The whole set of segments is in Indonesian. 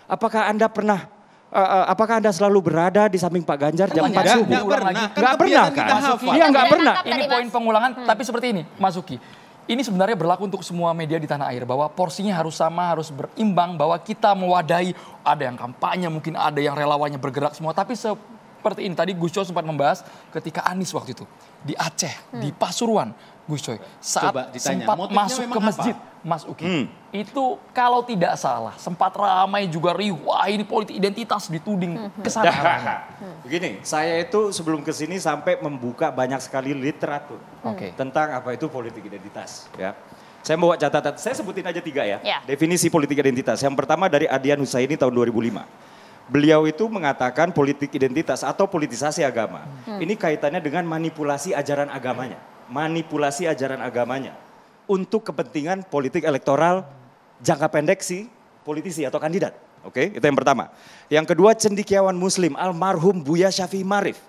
Apakah Anda pernah apakah Anda selalu berada di samping Pak Ganjar jam 4 subuh? Nggak pernah kan? Iya nggak pernah. Ini poin pengulangan, tapi seperti ini, Mas Uki. Ini sebenarnya berlaku untuk semua media di tanah air, bahwa porsinya harus sama, harus berimbang, bahwa kita mewadahi, ada yang kampanye, mungkin ada yang relawannya bergerak semua, tapi seperti ini, tadi Gus Coy sempat membahas ketika Anies waktu itu, di Aceh, di Pasuruan, Gus Coy, saat sempat masuk ke masjid, Mas Uki, itu kalau tidak salah, sempat ramai juga riuh, wah ini politik identitas dituding kesana. Begini, saya itu sebelum kesini sampai membuka banyak sekali literatur tentang apa itu politik identitas. Ya, saya bawa catatan, saya sebutin aja 3 ya, definisi politik identitas. Yang pertama dari Adian Husaini tahun 2005. Beliau itu mengatakan politik identitas atau politisasi agama. Ini kaitannya dengan manipulasi ajaran agamanya. Manipulasi ajaran agamanya untuk kepentingan politik elektoral jangka pendek si politisi atau kandidat. Oke, itu yang pertama. Yang kedua, cendekiawan Muslim almarhum Buya Syafi'i Ma'arif.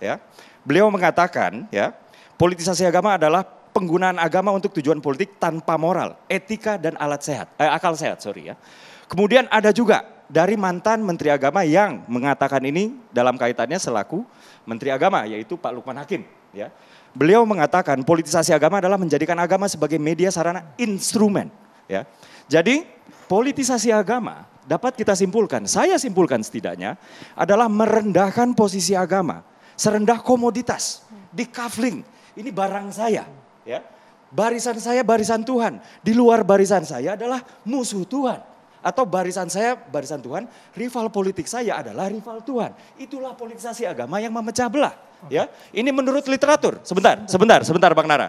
Ya, beliau mengatakan, ya, politisasi agama adalah penggunaan agama untuk tujuan politik tanpa moral, etika dan akal sehat. Ya. Kemudian ada juga dari mantan Menteri Agama yang mengatakan ini dalam kaitannya selaku Menteri Agama, yaitu Pak Lukman Hakim. Ya. Beliau mengatakan politisasi agama adalah menjadikan agama sebagai media sarana instrumen. Ya. Jadi politisasi agama dapat kita simpulkan, saya simpulkan setidaknya adalah merendahkan posisi agama, serendah komoditas, di kafling, ini barang saya. Ya. Barisan saya barisan Tuhan, di luar barisan saya adalah musuh Tuhan. Atau barisan saya, barisan Tuhan, rival politik saya adalah rival Tuhan. Itulah politisasi agama yang memecah belah. Ya, ini menurut literatur. Sebentar Bang Nara.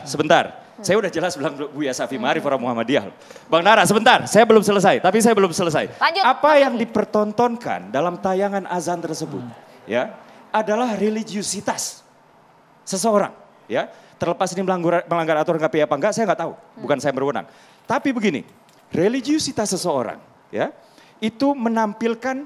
Sebentar. Saya udah jelas bilang Buya Syafi'i Ma'arif orang Muhammadiyah. Bang Nara, sebentar. Saya belum selesai. Lanjut. Apa yang dipertontonkan dalam tayangan azan tersebut, ya, adalah religiusitas seseorang, ya. Terlepas ini melanggar aturan KPI apa enggak, saya nggak tahu. Bukan saya berwenang. Tapi begini, religiusitas seseorang, ya, itu menampilkan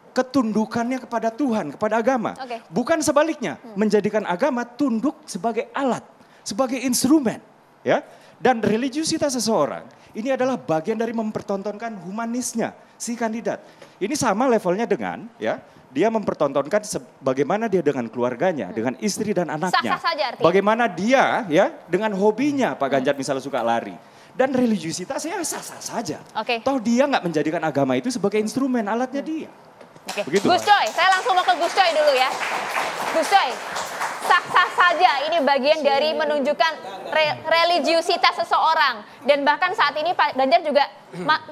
ketundukannya kepada Tuhan, kepada agama. Bukan sebaliknya, menjadikan agama tunduk sebagai alat, sebagai instrumen. Ya. Dan religiusitas seseorang, ini adalah bagian dari mempertontonkan humanisnya si kandidat. Ini sama levelnya dengan, ya, dia mempertontonkan bagaimana dia dengan keluarganya, dengan istri dan anaknya. Sah-sah saja artinya. Bagaimana dia, ya, dengan hobinya Pak Ganjar misalnya suka lari. Dan religiusitasnya sah-sah saja. Toh dia nggak menjadikan agama itu sebagai instrumen, alatnya dia. Begitu. Gus Coy, saya langsung mau ke Gus Coy dulu ya. Gus Coy, sah-sah saja ini bagian dari menunjukkan religiusitas seseorang. Dan bahkan saat ini Pak Ganjar juga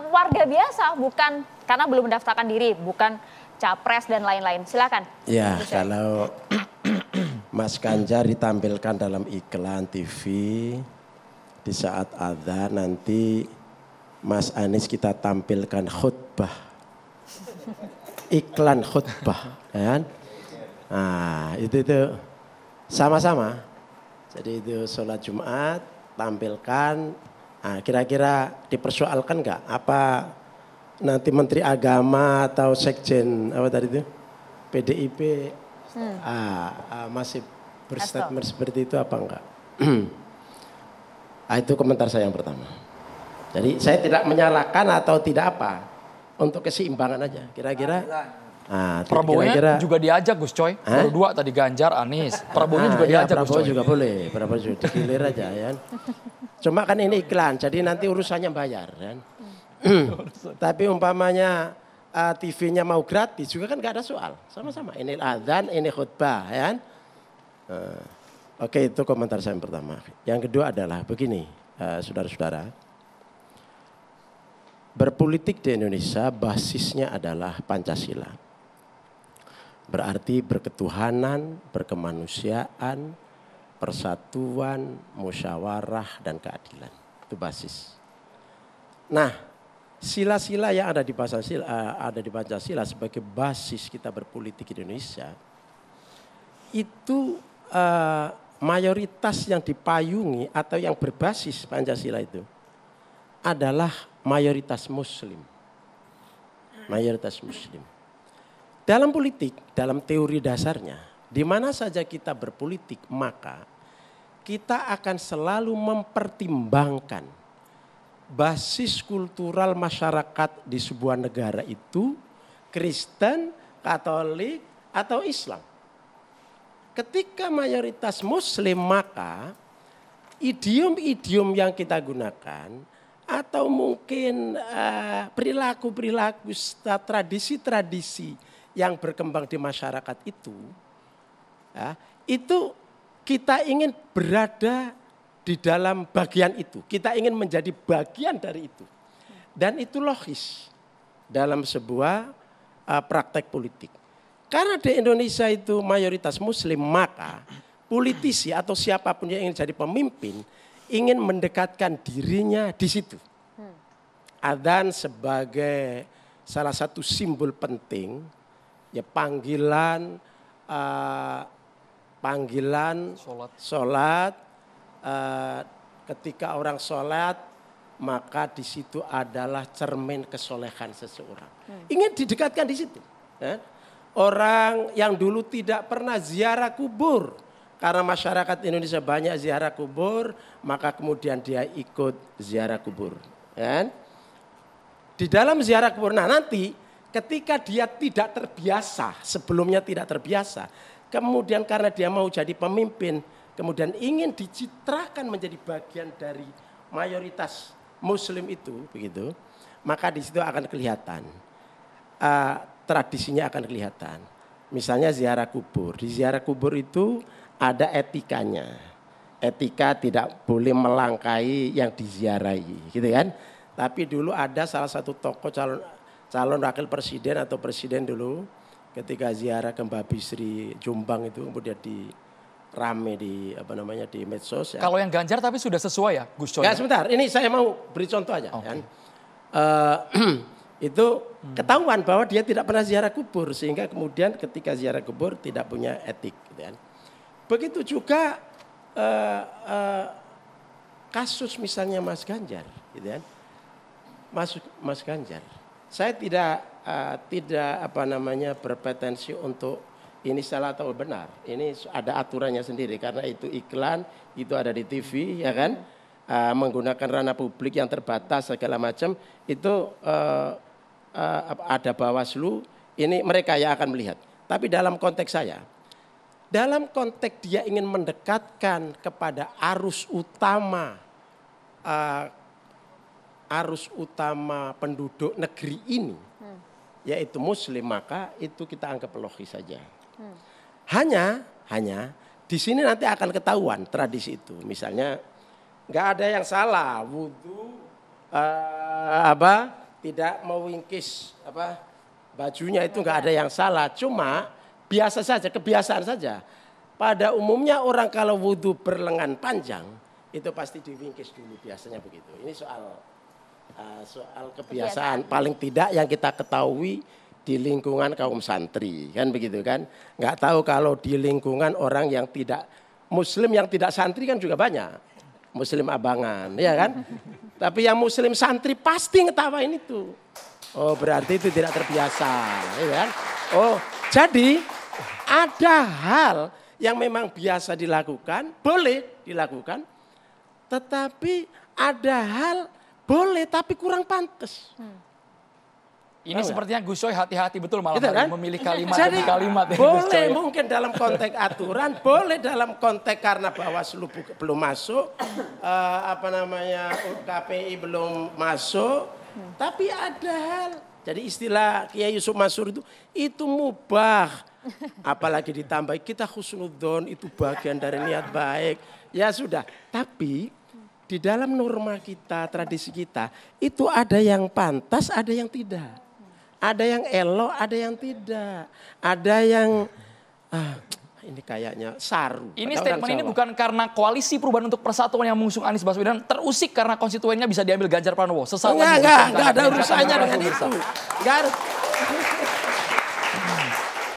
warga biasa, bukan karena belum mendaftarkan diri, bukan capres dan lain-lain. Silakan. Ya, kalau Mas Ganjar ditampilkan dalam iklan TV di saat adzan, nanti Mas Anies kita tampilkan khutbah. Iklan khutbah, kan? Nah, itu sama-sama. Jadi itu sholat Jumat tampilkan. Nah, kira-kira dipersoalkan nggak? Apa nanti Menteri Agama atau Sekjen apa tadi itu PDIP masih berstatement seperti itu apa enggak? Itu komentar saya yang pertama. Jadi saya tidak menyalahkan atau tidak apa, untuk keseimbangan aja. Kira-kira. Prabowo juga diajak Gus Coy. Baru 2 tadi Ganjar, Anies. Prabowo juga diajak Gus Coy. Prabowo juga boleh. Prabowo juga digilir aja ya. Cuma kan ini iklan, jadi nanti urusannya bayar kan. Tapi umpamanya TV-nya mau gratis juga kan gak ada soal. Sama-sama. Ini adzan, ini khutbah ya. Oke, itu komentar saya yang pertama. Yang kedua adalah begini, saudara-saudara. Berpolitik di Indonesia basisnya adalah Pancasila. Berarti berketuhanan, berkemanusiaan, persatuan, musyawarah, dan keadilan. Itu basis. Nah, sila-sila yang ada di Pancasila sebagai basis kita berpolitik di Indonesia, itu mayoritas yang dipayungi atau yang berbasis Pancasila itu adalah mayoritas Muslim. Mayoritas Muslim. Dalam politik, dalam teori dasarnya, di mana saja kita berpolitik, maka kita akan selalu mempertimbangkan basis kultural masyarakat di sebuah negara itu Kristen, Katolik, atau Islam. Ketika mayoritas Muslim, maka idiom-idiom yang kita gunakan atau mungkin perilaku-perilaku, tradisi-tradisi yang berkembang di masyarakat itu, itu kita ingin berada di dalam bagian itu. Kita ingin menjadi bagian dari itu. Dan itu logis dalam sebuah praktek politik. Karena di Indonesia itu mayoritas Muslim, maka politisi atau siapapun yang ingin jadi pemimpin ingin mendekatkan dirinya di situ. Adzan sebagai salah satu simbol penting, ya panggilan sholat. Ketika orang sholat, maka di situ adalah cermin kesolehan seseorang. Ingin didekatkan di situ. Orang yang dulu tidak pernah ziarah kubur, karena masyarakat Indonesia banyak ziarah kubur, maka kemudian dia ikut ziarah kubur. Di dalam ziarah kubur, nah nanti ketika dia tidak terbiasa, sebelumnya tidak terbiasa, kemudian karena dia mau jadi pemimpin, kemudian ingin dicitrakan menjadi bagian dari mayoritas Muslim itu, begitu, maka di situ akan kelihatan, tradisinya akan kelihatan. Misalnya ziarah kubur, di ziarah kubur itu ada etikanya, etika tidak boleh melangkai yang diziarahi, gitu kan? Tapi dulu ada salah satu tokoh calon wakil presiden atau presiden dulu, ketika ziarah ke Mbak Bisri Jombang itu kemudian rame di di medsos. Ya. Kalau yang Ganjar tapi sudah sesuai ya, Gus Coy? Ya sebentar, ini saya mau beri contoh aja. Okay. Kan? Itu ketahuan bahwa dia tidak pernah ziarah kubur, sehingga kemudian ketika ziarah kubur tidak punya etik. Gitu kan. Begitu juga kasus misalnya Mas Ganjar. Gitu kan. Mas Ganjar, saya tidak berpretensi untuk ini salah atau benar. Ini ada aturannya sendiri karena itu iklan, itu ada di TV, ya kan? Menggunakan ranah publik yang terbatas segala macam itu ada Bawaslu. Ini mereka yang akan melihat. Tapi dalam konteks saya, dalam konteks dia ingin mendekatkan kepada arus utama penduduk negeri ini, yaitu Muslim, maka itu kita anggap logis saja. Hanya di sini nanti akan ketahuan tradisi itu. Misalnya nggak ada yang salah wudhu tidak mewingkis bajunya, itu nggak ada yang salah. Cuma biasa saja, kebiasaan saja. Pada umumnya orang kalau wudhu berlengan panjang itu pasti diwingkis dulu, biasanya begitu. Ini soal kebiasaan paling tidak yang kita ketahui di lingkungan kaum santri, kan begitu kan? Nggak tahu kalau di lingkungan orang yang tidak Muslim, yang tidak santri kan juga banyak. Muslim abangan, ya kan? Tapi yang Muslim santri pasti ngetawain itu. Oh berarti itu tidak terbiasa, ya kan? Oh jadi ada hal yang memang biasa dilakukan, boleh dilakukan. Tetapi ada hal boleh tapi kurang pantas. Ini sepertinya Gus Coy hati-hati betul malah kan? Memilih kalimat demi kalimat. Ya, boleh mungkin dalam konteks aturan, boleh dalam konteks karena Bawaslu belum masuk, KPI belum masuk, tapi ada hal. Jadi istilah Kiai Yusuf Mansur itu mubah. Apalagi ditambah kita husnudzon, itu bagian dari niat baik. Ya sudah, tapi di dalam norma kita, tradisi kita, itu ada yang pantas, ada yang tidak. Ada yang elok, ada yang tidak. Ada yang ini kayaknya saru. Ini statement ini bukan karena koalisi perubahan untuk persatuan yang mengusung Anies Baswedan terusik karena konstituennya bisa diambil Ganjar Pranowo. Enggak ada urusannya dengan itu.